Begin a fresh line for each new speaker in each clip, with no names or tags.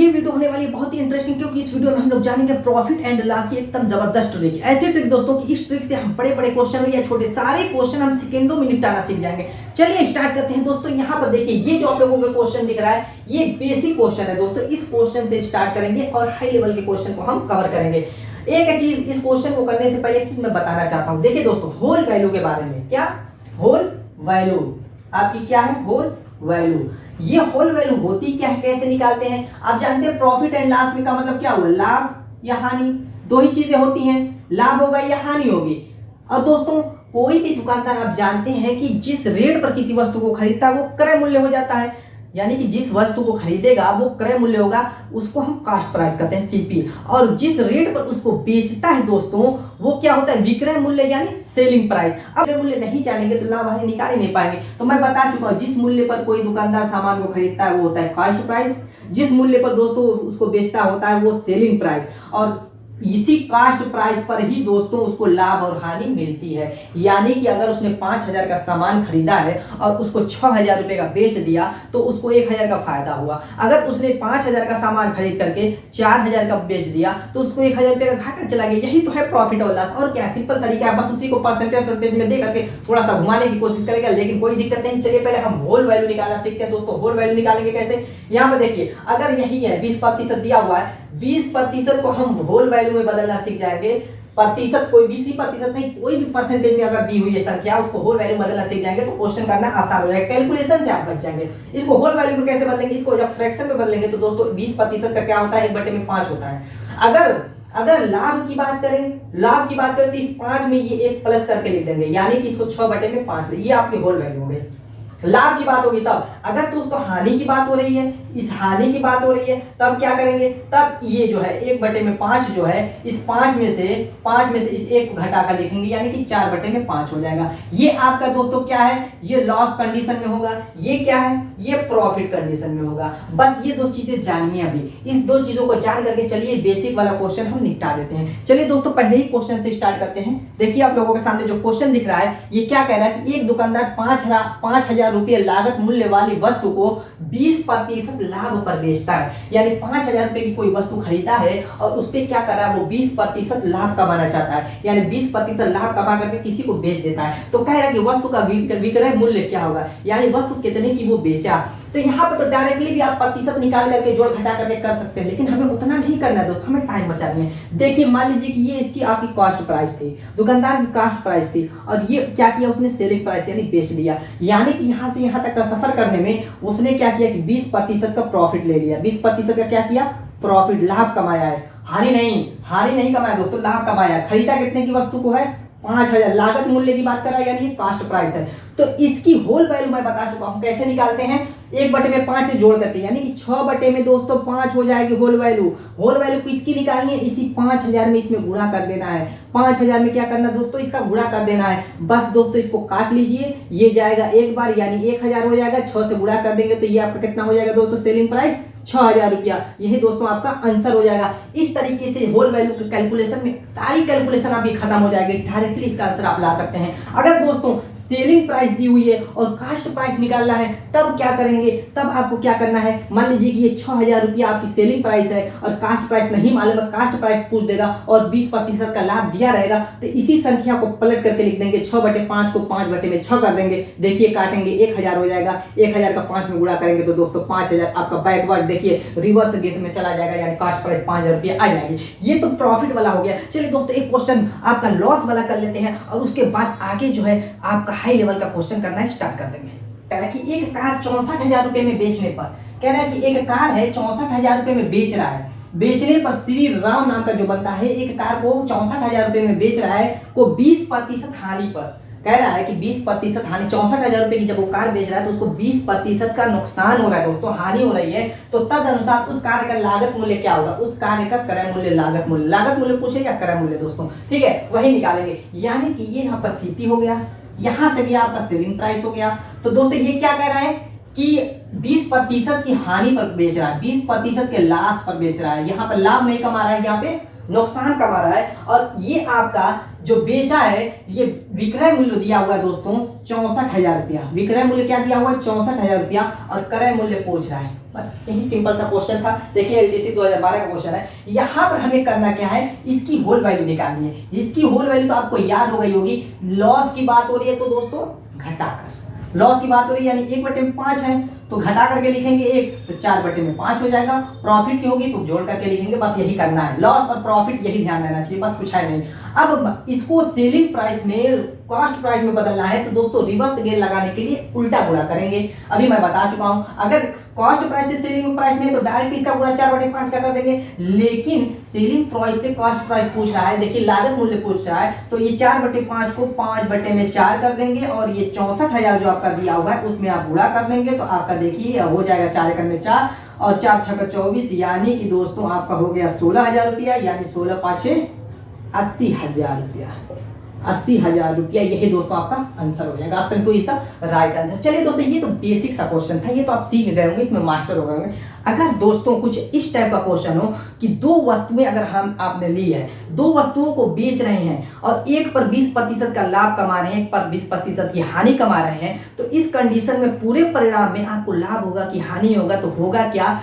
ये वीडियो होने वाली है बहुत ही इंटरेस्टिंग, क्योंकि इस वीडियो में हम लोग जानेंगे प्रॉफिट एंड लॉस की एकदम जबरदस्त ट्रिक। ऐसे ट्रिक दोस्तों कि इस ट्रिक से हम बड़े बड़े क्वेश्चन या छोटे सारे क्वेश्चन हम सेकंडों में निपटाना सीख जाएंगे। चलिए स्टार्ट करते हैं दोस्तों। यहाँ पर देखिए, ये जो आप लोगों का क्वेश्चन दिख रहा है ये बेसिक क्वेश्चन है दोस्तों। इस क्वेश्चन से स्टार्ट करेंगे और हाई लेवल के क्वेश्चन को हम कवर करेंगे। एक चीज इस क्वेश्चन को करने से पहले एक चीज मैं बताना चाहता हूँ। देखिए दोस्तों, होल वैल्यू के बारे में, क्या होल वैल्यू आपकी क्या है, होल वैल्यू। ये होल वैल्यू होती क्या है, कैसे निकालते हैं? आप जानते हैं प्रॉफिट एंड लॉस में का मतलब क्या हुआ, लाभ या हानि। दो ही चीजें होती हैं, लाभ होगा या हानि होगी। और दोस्तों कोई भी दुकानदार आप जानते हैं कि जिस रेट पर किसी वस्तु को खरीदता है वो क्रय मूल्य हो जाता है। यानी कि जिस वस्तु को खरीदेगा वो क्रय मूल्य होगा, उसको हम कास्ट प्राइस कहते हैं, सीपी। और जिस रेट पर उसको बेचता है दोस्तों वो क्या होता है, विक्रय मूल्य यानी सेलिंग प्राइस। अब विक्रय मूल्य नहीं जानेंगे तो लाभ हानि निकाल ही नहीं पाएंगे। तो मैं बता चुका हूं, जिस मूल्य पर कोई दुकानदार सामान को खरीदता है वो होता है कास्ट प्राइस, जिस मूल्य पर दोस्तों उसको बेचता होता है वो सेलिंग प्राइस। और इसी कास्ट प्राइस पर ही दोस्तों उसको लाभ और हानि मिलती है। यानी कि अगर उसने 5,000 का सामान खरीदा है और उसको 6,000 रुपए का बेच दिया तो उसको 1,000 का फायदा हुआ। अगर उसने 5,000 का सामान खरीद करके 4,000 का बेच दिया तो उसको 1,000 रुपए का घाटा चला गया। यही तो है प्रॉफिट और लॉस। और क्या सिंपल तरीका है, बस उसी को परसेंटेज में दे करके थोड़ा सा घुमाने की कोशिश करेगा, लेकिन कोई दिक्कत नहीं। चलिए पहले हम होल वैल्यू निकालना सीखते हैं दोस्तों। होल वैल्यू निकालेंगे कैसे, यहाँ पर देखिए, अगर यही है 20% दिया हुआ है, 20% को हम होल वैल्यू में बदलना सीख जाएंगे। प्रतिशत, कोई 20% नहीं, कोई भी परसेंटेज में अगर दी हुई है संख्या उसको होल वैल्यू में बदलना सीख जाएंगे तो क्वेश्चन करना आसान हो जाएगा। कैलकुलेशन से आप बच जाएंगे। इसको होल वैल्यू में कैसे बदलेंगे, इसको जब फ्रैक्शन में बदलेंगे तो दोस्तों 20% का क्या होता है, 1/5 होता है। अगर लाभ की बात करें तो इस 5 में ये 1 प्लस करके लिख देंगे, यानी कि इसको 6/5, ये आपकी होल वैल्यू हो गई। लाभ की बात होगी तब। अगर दोस्तों हानि की बात हो रही है, इस हानि की बात हो रही है, तब क्या करेंगे, तब ये जो है 1/5 जो है, इस 5 में से इस 1 को घटा कर लिखेंगे, यानी कि 4/5 हो जाएगा। ये आपका दोस्तों क्या है, ये लॉस कंडीशन में होगा। ये क्या है, ये प्रॉफिट कंडीशन में होगा। बस ये दो चीजें जानिए अभी। इस दो चीजों को जान करके चलिए बेसिक वाला क्वेश्चन हम निपटा देते हैं। चलिए दोस्तों पहले ही क्वेश्चन से स्टार्ट करते हैं। देखिए आप लोगों के सामने जो क्वेश्चन दिख रहा है ये क्या कह रहा है कि एक दुकानदार 5,000 रुपये लागत मूल्य वाली वस्तु को 20% लाभ पर बेचता है। यानी 5,000 रुपए की कोई वस्तु खरीदा है और उस पर क्या कर रहा है, वो 20% लाभ कमाना चाहता है। यानी 20% लाभ कमा करके किसी को बेच देता है। तो कह रहा है कि वस्तु का विक्रय मूल्य क्या होगा, यानी वस्तु कितने की वो बेचा। तो यहाँ पर तो डायरेक्टली भी आप प्रतिशत निकाल करके जोड़ घटा करके कर सकते हैं, लेकिन हमें उतना नहीं करना है दोस्तों, हमें टाइम बचानी है। देखिए मान लीजिए कि ये इसकी आपकी कॉस्ट प्राइस थी, दुकानदार की कॉस्ट प्राइस थी, और ये क्या किया उसने, सेलिंग प्राइस यानी बेच दिया। यानी कि यहाँ से यहाँ तक का सफर करने में उसने क्या किया कि 20% का प्रॉफिट ले लिया। 20% का क्या किया, प्रॉफिट, लाभ कमाया है। हानि नहीं कमाया दोस्तों, लाभ कमाया। खरीदा कितने की वस्तु को है, 5,000। लागत मूल्य की बात कर रहा है, यानी ये कास्ट प्राइस है। तो इसकी होल वैल्यू मैं बता चुका हूं कैसे निकालते हैं, 1/5 से जोड़ करके, यानी कि 6/5 हो जाएगी होल वैल्यू। होल वैल्यू किसकी निकालनी है, इसी 5,000 में इसमें गुणा कर देना है। 5,000 में क्या करना दोस्तों, इसका गुणा कर देना है। बस दोस्तों इसको काट लीजिए, ये जाएगा एक बार, यानी 1,000 हो जाएगा। 6 से गुणा कर देंगे तो ये आपका कितना हो जाएगा दोस्तों, सेलिंग प्राइस 6,000 रुपया। यही दोस्तों आपका आंसर हो जाएगा। इस तरीके से होल वैल्यू के कैलकुलेशन में सारी कैलकुलेशन आपकी खत्म हो जाएगी। डायरेक्टली इसका आंसर आप ला सकते हैं। अगर दोस्तों सेलिंग प्राइस दी हुई है और कास्ट प्राइस निकालना है तब क्या करेंगे, तब आपको क्या करना है, मान लीजिए कि ये 6,000 रुपया आपकी सेलिंग प्राइस है और कास्ट प्राइस नहीं मालूम है, कास्ट प्राइस पूछ देगा और 20% का लाभ दिया रहेगा, तो इसी संख्या को पलट करके लिख देंगे। 6/5 को 5/6 कर देंगे। देखिए काटेंगे, 1,000 हो जाएगा। 1,000 का 5 में गुणा करेंगे तो दोस्तों 5,000 आपका बैकवर्ड देखिए रिवर्स गेस में चला जाएगा, यानी कास्ट प्राइस 5,000 रुपये आ जाएगी। ये तो प्रॉफिट वाला हो गया। चलिए दोस्तों एक क्वेश्चन आपका लॉस वाला कर लेते हैं और उसके बाद आगे जो है आपका हाई लेवल का क्वेश्चन करना स्टार्ट कर देंगे। कह रहा है कि एक कार 64,000 रुपये में बेचने पर, कह रहा है कि एक कार है 64,000 रुपये में बेच रहा है। बेचने पर श्री राम नाम का जो बनता है एक कार को 64,000 रुपये में बेच रहा है, को 20% हानि पर। कह रहा है कि 20% हानि, 64,000 रुपए की जब वो कार बेच रहा है तो उसको 20% का नुकसान हो रहा है दोस्तों, हानि हो रही है। तो तद अनुसार उस कार्य का लागत मूल्य क्या होगा, उस कार्य का क्रय मूल्य, लागत मूल्य पूछे या क्रय मूल्य दोस्तों, ठीक है, वही निकालेंगे। यानी कि ये यहाँ पर सीपी हो गया, यहाँ से गया आपका सेलिंग प्राइस हो गया। तो दोस्तों ये क्या कह रहा है कि 20% की हानि पर बेच रहा है, 20% के लॉस पर बेच रहा है। यहाँ पर लाभ नहीं कमा रहा है, यहाँ पे नुकसान कमा रहा है। और ये आपका जो बेचा है ये विक्रय मूल्य दिया हुआ है दोस्तों 64,000 रुपया। विक्रय मूल्य क्या दिया हुआ है, 64,000 रुपया, और क्रय मूल्य पूछ रहा है। बस यही सिंपल सा क्वेश्चन था। देखिए एलडीसी 2012 का क्वेश्चन है। यहाँ पर हमें करना क्या है, इसकी होल वैल्यू निकालनी है। इसकी होल वैल्यू तो आपको याद हो गई होगी। लॉस की बात हो रही है तो दोस्तों घटाकर, लॉस की बात हो रही है यानी 1/5 है तो घटा करके लिखेंगे 1 तो 4/5 हो जाएगा। प्रॉफिट की होगी तो जोड़ करके लिखेंगे, बस यही करना है। लॉस और प्रॉफिट यही ध्यान रहना चाहिए, बस कुछ है नहीं। अब इसको सेलिंग प्राइस में कॉस्ट प्राइस में बदलना है तो दोस्तों रिवर्स गेयर लगाने के लिए उल्टा गुणा करेंगे। अभी मैं बता चुका हूं, अगर कॉस्ट प्राइस से सेलिंग प्राइस में तो डायरेक्ट इसका गुणा 4/5 का कर देंगे, लेकिन सेलिंग प्राइस से कॉस्ट प्राइस पूछ रहा है, देखिए लागत मूल्य पूछ रहा है तो ये 4/5 को 5/4 कर देंगे और ये 64,000 जो आपका दिया हुआ है उसमें आप गुणा कर देंगे तो आपका देखिए हो जाएगा 4×4 और 4×6 24, यानी कि दोस्तों आपका हो गया 16,000 रुपया, यानी 16×5 80,000 रुपया। 80,000 रुपया, यही दोस्तों आपका आंसर हो जाएगा। Option 2 is the right answer. चलिए दोस्तों ये तो बेसिक सा क्वेश्चन था, ये तो आप सीख गए होंगे, इसमें मास्टर हो गए होंगे। अगर दोस्तों कुछ इस टाइप का क्वेश्चन हो कि दो वस्तुएं अगर हम आपने ली है, दो वस्तुओं को बेच रहे हैं और एक पर 20% का लाभ कमा रहे हैं, एक पर 20% की हानि कमा रहे हैं, तो इस कंडीशन में पूरे परिणाम में आपको लाभ होगा कि हानि होगा, तो होगा क्या।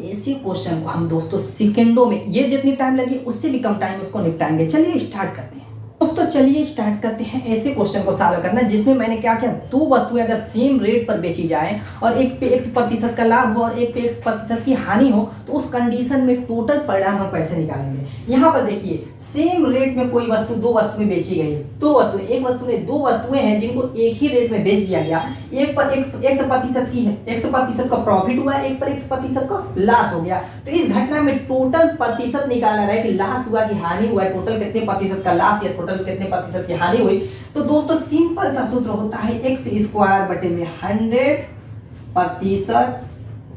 ऐसे क्वेश्चन को हम दोस्तों सेकंडों में, ये जितनी टाइम लगी उससे भी कम टाइम उसको निपटाएंगे। चलिए स्टार्ट करते हैं दोस्तों, चलिए स्टार्ट करते हैं ऐसे क्वेश्चन को सॉल्व करना जिसमें मैंने क्या किया, दो वस्तुएं अगर सेम रेट पर बेची जाए और एक पे X% का लाभ हो और एक पे X% की हानि हो तो उस कंडीशन में टोटल परिणाम हम कैसे निकालेंगे। यहाँ पर देखिए सेम रेट में कोई वस्तु, दो वस्तुएं बेची गई, दो वस्तुएं, एक वस्तु नहीं दो वस्तुएं हैं जिनको एक ही रेट में बेच दिया गया। एक पर X% की है, X% का प्रॉफिट हुआ, एक पर X% का लॉस हो गया। तो इस घटना में टोटल प्रतिशत निकालना रहा है कि लॉस हुआ कि हानि हुआ, टोटल कितने प्रतिशत का लॉस या टोटल कितने प्रतिशत की हानि हुई। तो दोस्तों सिंपल सा सूत्र होता है X²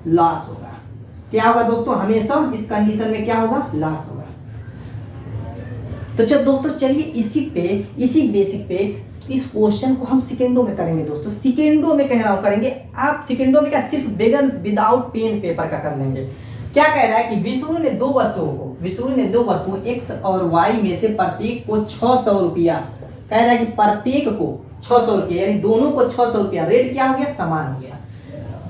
लॉस होगा। क्या होगा दोस्तों, हमेशा इस कंडीशन में क्या होगा, लॉस होगा। तो चल दोस्तों चलिए इसी बेसिक पे इस क्वेश्चन को हम सेकेंडों में करेंगे दोस्तों, सेकेंडों में कह रहा हूं करेंगे। आप सेकेंडों में क्या सिर्फ बेगन विदाउट पेन पेपर का कर लेंगे। क्या कह रहा है कि विष्णु ने दो वस्तुओं X और Y में से प्रत्येक को 600 रुपया, कह रहा है कि प्रत्येक को 600 रुपया यानी दोनों को 600 रुपया, रेट क्या हो गया, समान हो गया,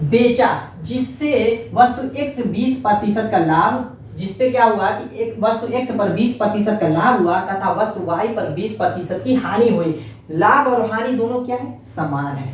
बेचा, जिससे वस्तु X 20% का लाभ, जिससे क्या हुआ कि एक वस्तु X पर 20% का लाभ हुआ तथा वस्तु Y पर 20% की हानि हुई। लाभ और हानि दोनों क्या है, समान है।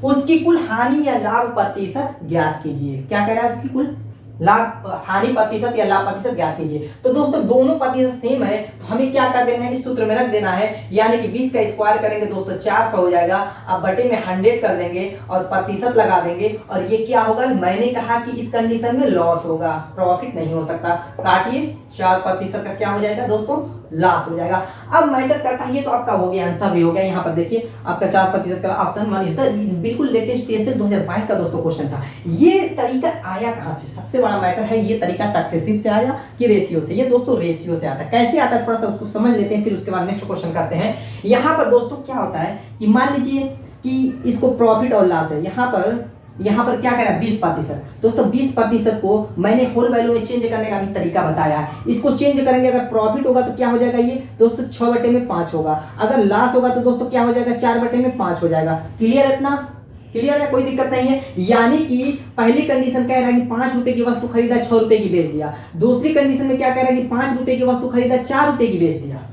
उसकी कुल हानि या लाभ प्रतिशत ज्ञात कीजिए। क्या कह रहा है, उसकी कुल लाभ हानि प्रतिशत या लाभ प्रतिशत ज्ञात कीजिए। तो दोस्तों दोनों प्रतिशत सेम है तो हमें क्या कर देना है, इस सूत्र में रख देना है, यानी कि 20 का स्क्वायर करेंगे दोस्तों 400 हो जाएगा। आप बटे में 100 कर देंगे और प्रतिशत लगा देंगे और ये क्या होगा, मैंने कहा कि इस कंडीशन में लॉस होगा, प्रॉफिट नहीं हो सकता। काटिए, 4% का क्या हो जाएगा दोस्तों, लॉस हो जाएगा। अब मैटर करता है, ये तो आपका हो गया, आंसर भी हो गया। यहाँ पर देखिए आपका 4% का ऑप्शन 1 इज द बिल्कुल लेटेस्ट से 2022 का दोस्तों क्वेश्चन था। ये तरीका आया कहाँ से, सबसे बड़ा मैटर है ये तरीका सक्सेसिव से आया कि रेशियो से। ये दोस्तों रेशियो से आता है। कैसे आता है थोड़ा सा उसको समझ लेते हैं, फिर उसके बाद नेक्स्ट क्वेश्चन करते हैं। यहाँ पर दोस्तों क्या होता है कि मान लीजिए कि इसको प्रॉफिट और लॉस है, यहाँ पर क्या करें 20%। दोस्तों 20% को मैंने होल वैल्यू में चेंज करने का भी तरीका बताया है। इसको चेंज करेंगे, अगर प्रॉफिट होगा तो क्या हो जाएगा, ये दोस्तों 6/5 होगा। अगर लॉस होगा तो दोस्तों क्या हो जाएगा, 4/5 हो जाएगा। क्लियर है, इतना क्लियर है, कोई दिक्कत नहीं है। यानी कि पहली कंडीशन कह रहा है कि 5 रुपए की वस्तु खरीदा 6 रुपए की बेच दिया। दूसरी कंडीशन में क्या कह रहा है कि 5 रुपए की वस्तु खरीदा 4 रुपए की बेच दिया।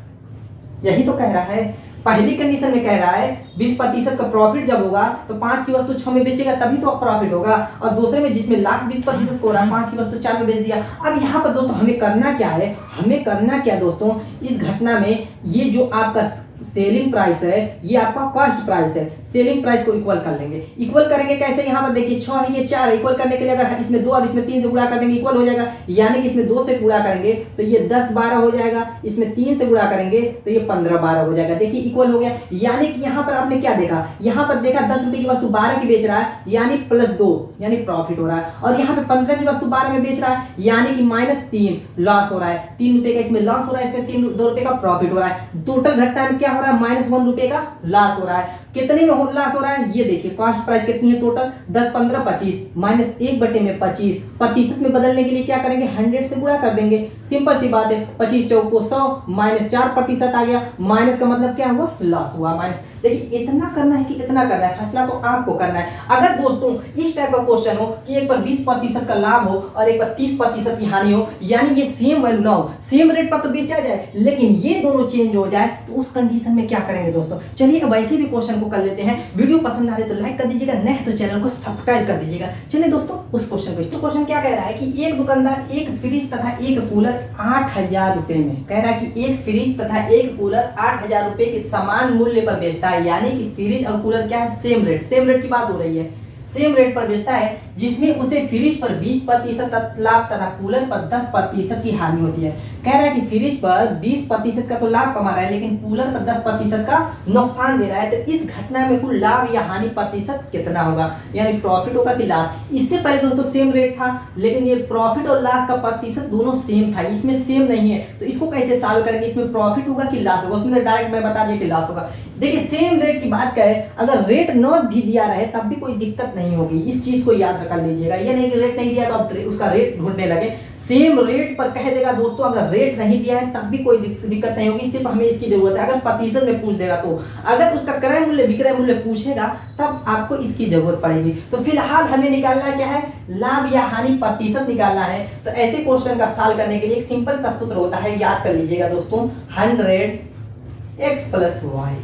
यही तो कह रहा है। पहली कंडीशन में कह रहा है 20% का प्रॉफिट जब होगा तो 5 की वस्तु 6 में बेचेगा तभी तो प्रॉफिट होगा, और दूसरे में जिसमें लास्ट 20% को रहा है 5 की वस्तु 4 में बेच दिया। अब यहाँ पर दोस्तों हमें करना क्या है, हमें करना क्या दोस्तों, इस घटना में ये जो आपका सेलिंग प्राइस है ये आपका कॉस्ट प्राइस है, सेलिंग प्राइस को इक्वल कर लेंगे। इक्वल करेंगे कैसे, यहाँ पर देखिए 6 है, ये 4 है। इक्वल करने के लिए अगर इसमें 2 और इसमें 3 से गुणा कर देंगे इक्वल हो जाएगा, यानी कि इसमें 2 से गुणा करेंगे तो ये 10-12 हो जाएगा, इसमें 3 से गुणा करेंगे तो ये 15-12 हो जाएगा। देखिए इक्वल हो गया। यानी कि यहाँ पर आपने क्या देखा, यहाँ पर देखा 10 रुपए की वस्तु 12 की बेच रहा है यानी +2 यानी प्रॉफिट हो रहा है, और यहाँ पे 15 की वस्तु 12 में बेच रहा है यानी कि -3 लॉस हो रहा है। 3 रुपए का इसमें लॉस हो रहा है, इसमें 2 रुपए का प्रॉफिट हो रहा है। टोटल घटना में क्या हो रहा है, -1 रुपए का लॉस हो रहा है। कितने में लॉस हो रहा है ये देखिए, कॉस्ट प्राइस कितनी है टोटल 10 15 25 माइनस 1/25 प्रतिशत में बदलने के लिए क्या करेंगे 100 से गुणा कर देंगे, सिंपल सी बात है। 25 चौको 100 माइनस 4% आ गया, माइनस का मतलब क्या हुआ लॉस हुआ माइनस। देखिए इतना करना है कि इतना करना है, फैसला तो आपको करना है। अगर दोस्तों इस टाइप का क्वेश्चन हो कि एक बार 20% का लाभ हो और एक बार 30% की हानि हो, यानी ये सेम वैल्यू ना हो, सेम रेट पर तो बेचा जाए लेकिन ये दोनों चेंज हो जाए, तो उस कंडीशन में क्या करेंगे दोस्तों। चलिए अब ऐसे भी क्वेश्चन को कर लेते हैं। वीडियो पसंद आ रही तो लाइक कर दीजिएगा, नए तो चैनल को सब्सक्राइब कर दीजिएगा। चलिए दोस्तों उस क्वेश्चन को, तो क्वेश्चन क्या कह रहा है कि एक दुकानदार एक फ्रिज तथा एक कूलर 8,000 रुपए में, कह रहा है कि एक फ्रिज तथा एक कूलर 8,000 रुपए के समान मूल्य पर बेचता है, यानी कि फ्रिज और कूलर क्या है सेम रेट की बात हो रही है, सेम रेट पर बेचता है, जिसमें उसे फ्रिज पर 20% लाभ तथा कूलर पर 10% की हानि होती है। कह रहा है कि फ्रिज पर 20% का तो लाभ कमा रहा है लेकिन कूलर पर 10% का नुकसान दे रहा है, तो इस घटना में कुल लाभ या हानि प्रतिशत कितना होगा, यानी प्रॉफिट होगा कि लॉस। इससे पहले तो सेम रेट था लेकिन ये प्रॉफिट और लॉस का प्रतिशत दोनों सेम था, इसमें सेम नहीं है, तो इसको कैसे सॉल्व करेंगे, इसमें प्रॉफिट होगा कि लॉस होगा, उसमें तो डायरेक्ट मैं बता दिया कि लॉस होगा। देखिए सेम रेट की बात करें, अगर रेट न भी दिया रहे तब भी कोई दिक्कत नहीं होगी, इस चीज को याद कर लीजिएगा। ये नहीं कि रेट नहीं दिया तो आप उसका रेट ढूंढने लगे, सेम रेट पर कह देगा दोस्तों, अगर रेट नहीं दिया है तब भी कोई दिक्कत नहीं होगी, सिर्फ हमें इसकी जरूरत है। अगर प्रतिशत में पूछ देगा तो, अगर उसका क्रय मूल्य विक्रय मूल्य पूछेगा तब आपको इसकी जरूरत पड़ेगी। तो फिलहाल हमें निकालना क्या है, लाभ या हानि प्रतिशत निकालना है। तो ऐसे क्वेश्चन का सॉल्व करने के लिए एक सिंपल सा सूत्र होता है, याद कर लीजिएगा दोस्तों, 100x + y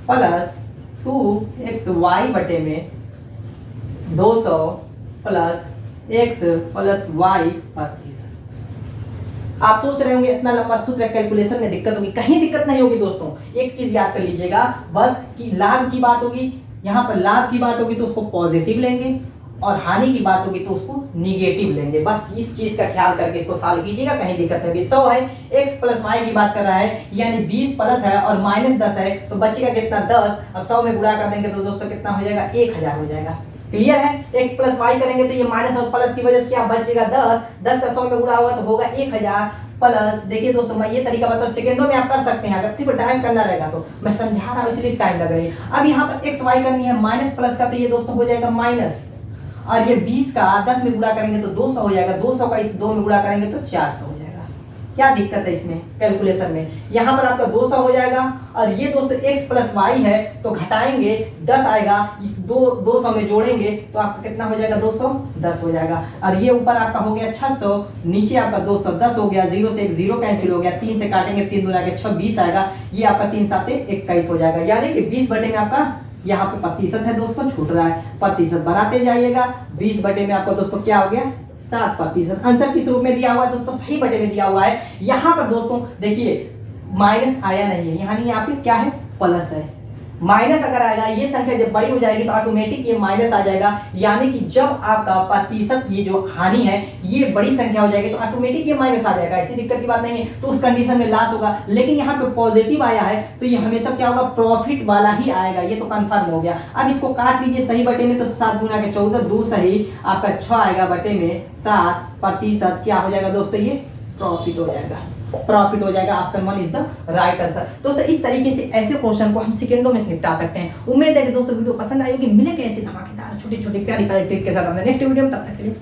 प्लस 2xy बटे में 200 प्लस x प्लस y प्रतिशत। आप सोच रहे होंगे इतना लंबा सूत्र कैलकुलेशन में दिक्कत होगी, कहीं दिक्कत नहीं होगी दोस्तों। एक चीज याद कर लीजिएगा बस कि लाभ की बात होगी, यहाँ पर लाभ की बात होगी तो उसको पॉजिटिव लेंगे और हानि की बात होगी तो उसको निगेटिव लेंगे। बस इस चीज का ख्याल करके इसको सॉल्व कीजिएगा, कहीं दिक्कत नहीं होगी। 100 है, x प्लस y की बात कर रहा है, यानी 20 प्लस है और माइनस 10 है, तो बचेगा कितना 10, और 100 में गुणा कर देंगे तो दोस्तों कितना हो जाएगा 1000 हो जाएगा। क्लियर है, x प्लस y करेंगे तो ये माइनस और प्लस की वजह से क्या बचेगा 10 का 100 में गुणा होगा तो होगा 1000 प्लस। देखिए दोस्तों मैं ये तरीका बताऊं, सेकंडों में आप कर सकते हैं, अगर सिर्फ डायरेक्ट करना रहेगा तो मैं समझा रहा हूं इसलिए टाइम लग रही है। अब यहाँ पर x y करनी है, माइनस प्लस का तो ये दोस्तों हो जाएगा माइनस, और ये 20 का 10 में गुणा करेंगे तो 200 हो जाएगा, 200 का इस 2 में गुणा करेंगे तो 400 हो जाएगा। क्या दिक्कत है इसमें कैलकुलेशन में, यहाँ पर आपका 200 हो जाएगा, और ये दोस्तों x प्लस वाई है तो घटाएंगे 10 आएगा, इस 200 में जोड़ेंगे तो आपका कितना हो जाएगा 210 हो जाएगा, और ये ऊपर आपका हो गया 600, नीचे आपका 210 हो गया, 0 से 1 0 कैंसिल हो गया, 3 से काटेंगे 3 दूना के 6 20 आएगा, ये आपका 3 7 21 हो जाएगा, यानी कि 20 बटे में आपका यहाँ पे प्रतिशत है दोस्तों, छूट रहा है, प्रतिशत बनाते जाइएगा। 20 बटे में आपको दोस्तों क्या हो गया 7%। आंसर किस रूप में दिया हुआ है दोस्तों, सही बटे में दिया हुआ है। यहाँ पर दोस्तों देखिए माइनस आया नहीं है, यानी यहाँ पे क्या है प्लस है। माइनस अगर आएगा, ये संख्या जब बड़ी हो जाएगी तो ऑटोमेटिक ये माइनस आ जाएगा, यानी कि जब आपका प्रतिशत ये जो हानि है ये बड़ी संख्या हो जाएगी तो ऑटोमेटिक ये माइनस आ जाएगा, ऐसी दिक्कत की बात नहीं है, तो उस कंडीशन में लॉस होगा। लेकिन यहाँ पे पॉजिटिव आया है तो ये हमेशा क्या होगा प्रॉफिट वाला ही आएगा, ये तो कंफर्म हो गया। अब इसको काट लीजिए सही बटे में, तो 7 गुना के 14 2 सही, आपका 6 आएगा बटे में 7%, क्या हो जाएगा दोस्तों ये प्रॉफिट हो जाएगा, प्रॉफिट हो जाएगा। Option 1 is the right answer. दोस्तों इस तरीके से ऐसे क्वेश्चन को हम सेकंडों में निपटा सकते हैं। उम्मीद है कि दोस्तों वीडियो पसंद आई होगी, मिलेंगे ऐसे धमाकेदार छोटे छोटे प्यारी प्यारी ट्रिक के साथ अपने नेक्स्ट वीडियो में, तब तक के लिए